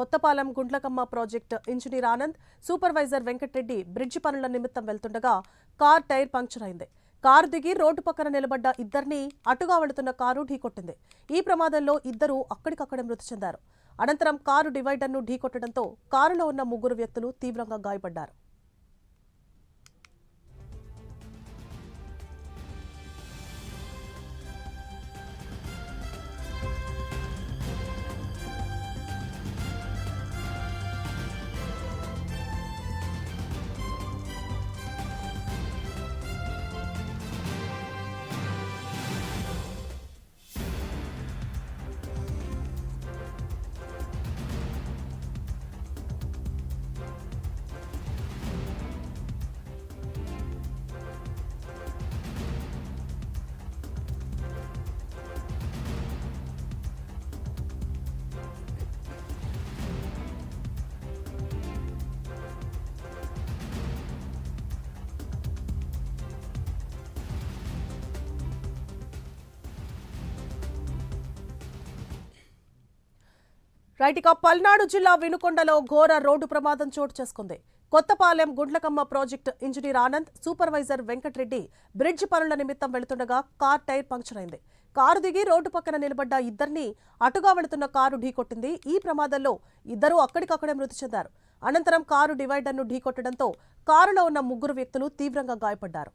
Kothapalem Gundlakamma project engineer Anand, supervisor Venkatareddy bridge పనుల నిమిత్తం వెళ్తుండగా కార్ టైర్ పంక్చర్ అయింది. కారు దిగి రోడ్డు పక్కన నిలబడ్డ ఇద్దరిని అటుగా వెళుతున్న కారు ఢీకొట్టింది. ఈ ప్రమాదంలో ఇద్దరు అక్కడికక్కడే మృతి చెందారు. అనంతరం కారు డివైడర్ను ఢీకొట్టడంతో కారులో ఉన్న ముగ్గురు వ్యక్తులు తీవ్రంగా గాయపడ్డారు. రైట్, ఇక పల్నాడు జిల్లా వినుకొండలో ఘోర రోడ్డు ప్రమాదం చోటు చేసుకుంది. Kothapalem Gundlakamma project engineer Anand, supervisor Venkatareddy bridge పనుల నిమిత్తం వెళుతుండగా కార్ టైర్ పంక్చర్ అయింది. కారు దిగి రోడ్డు పక్కన నిలబడ్డ ఇద్దరిని అటుగా వెళుతున్న కారు ఢీకొట్టింది. ఈ ప్రమాదంలో ఇద్దరు అక్కడికక్కడే మృతి చెందారు. అనంతరం కారు డివైడర్ను ఢీకొట్టడంతో కారులో ఉన్న ముగ్గురు వ్యక్తులు తీవ్రంగా గాయపడ్డారు.